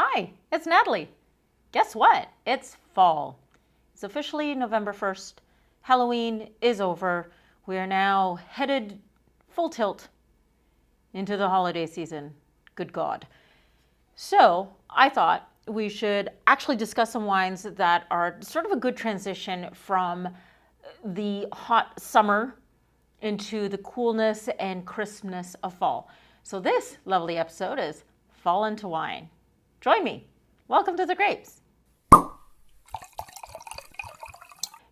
Hi, it's Natalie. Guess what? It's fall. It's officially November 1st. Halloween is over. We are now headed full tilt into the holiday season. Good God. So I thought we should actually discuss some wines that are sort of a good transition from the hot summer into the coolness and crispness of fall. So this lovely episode is Fall into Wine. Join me. Welcome to the grapes.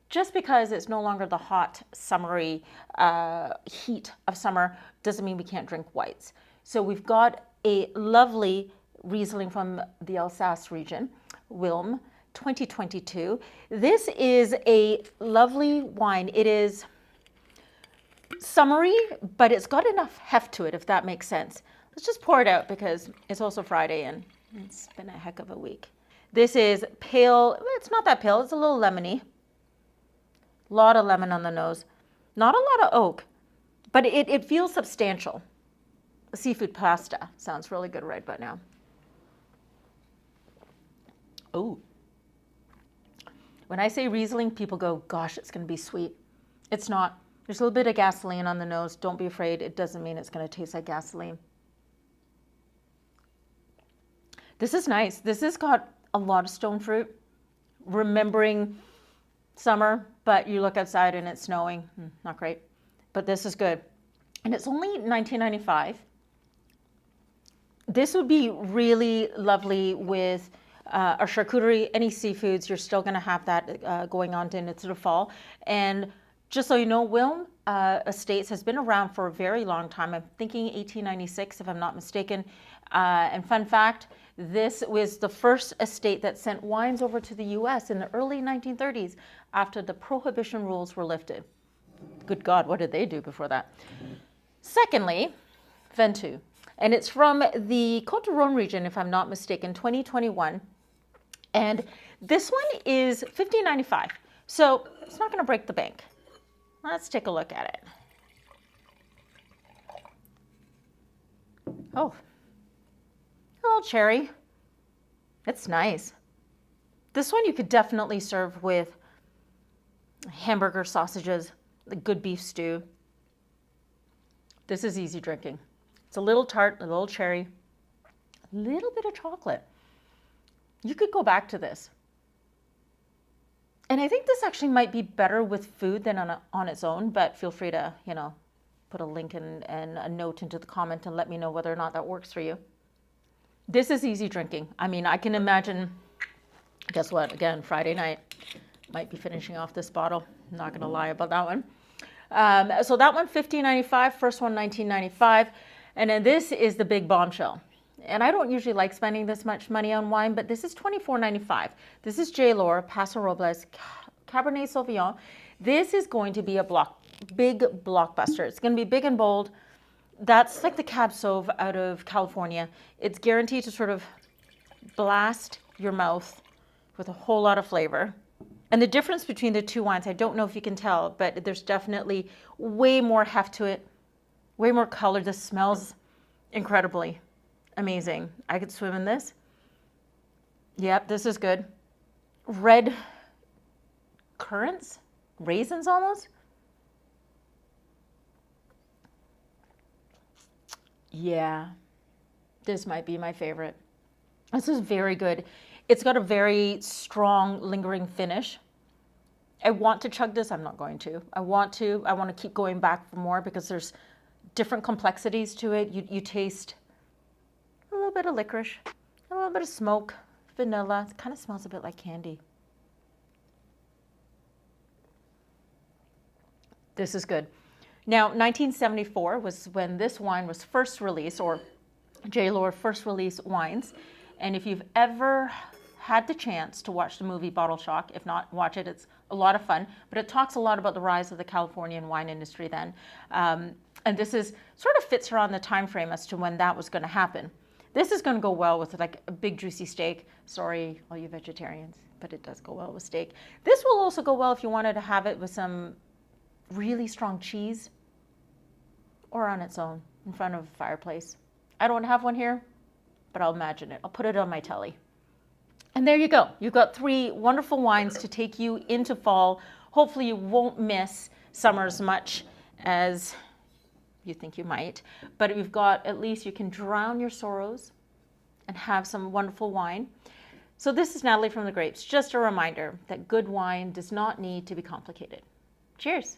Just because it's no longer the hot, summery heat of summer doesn't mean we can't drink whites. So we've got a lovely Riesling from the Alsace region, Willm 2022. This is a lovely wine. It is summery, but it's got enough heft to it, if that makes sense. Let's just pour it out because it's also Friday and it's been a heck of a week. This is pale. It's not that pale. It's a little lemony. A lot of lemon on the nose. Not a lot of oak, but it feels substantial. Seafood pasta sounds really good right about now. Oh. When I say Riesling, people go, gosh, it's going to be sweet. It's not. There's a little bit of gasoline on the nose. Don't be afraid. It doesn't mean it's going to taste like gasoline. This is nice. This has got a lot of stone fruit. Remembering summer, but you look outside and it's snowing. Not great. But this is good. And it's only $19.95. This would be really lovely with a charcuterie, any seafoods. You're still going to have that going on into the fall. And just so you know, Willm Estate has been around for a very long time. I'm thinking 1896, if I'm not mistaken. And fun fact, this was the first estate that sent wines over to the US in the early 1930s after the prohibition rules were lifted. Good God, what did they do before that? Secondly, Ventoux. And it's from the Cotes region, if I'm not mistaken, 2021. And this one is $15.95. So it's not going to break the bank. Let's take a look at it. Oh, a little cherry. It's nice. This one you could definitely serve with hamburger sausages, a good beef stew. This is easy drinking. It's a little tart, a little cherry, a little bit of chocolate. You could go back to this. And I think this actually might be better with food than on its own, but feel free to, put a link and a note into the comment and let me know whether or not that works for you. This is easy drinking. I mean, I can imagine, guess what? Again, Friday night, might be finishing off this bottle. I'm not going to lie about that one. So that one, $15.95. First one, $19.95. And then this is the big bombshell. And I don't usually like spending this much money on wine, but this is $24.95. This is J. Lohr Paso Robles Cabernet Sauvignon. This is going to be a big blockbuster. It's going to be big and bold. That's like the Cab Sauv out of California. It's guaranteed to sort of blast your mouth with a whole lot of flavor. And the difference between the two wines, I don't know if you can tell, but there's definitely way more heft to it, way more color. This smells incredibly amazing. I could swim in this. Yep, this is good. Red currants, raisins almost. Yeah, this might be my favorite. This is very good. It's got a very strong, lingering finish. I want to chug this. I'm not going to. I want to keep going back for more because there's different complexities to it. You taste a little bit of licorice, a little bit of smoke, vanilla. It kind of smells a bit like candy. This is good. Now, 1974 was when this wine was first released, or J. Lohr first released wines. And if you've ever had the chance to watch the movie Bottle Shock, if not, watch it. It's a lot of fun. But it talks a lot about the rise of the Californian wine industry then. And this is sort of fits around the time frame as to when that was going to happen. This is going to go well with like a big juicy steak. Sorry, all you vegetarians, but it does go well with steak. This will also go well if you wanted to have it with some really strong cheese or on its own in front of a fireplace. I don't have one here, but I'll imagine it. I'll put it on my telly. And there you go. You've got 3 wonderful wines to take you into fall. Hopefully you won't miss summer as much as you think you might, but you've got, at least you can drown your sorrows and have some wonderful wine. So this is Natalie from The Grapes. Just a reminder that good wine does not need to be complicated. Cheers.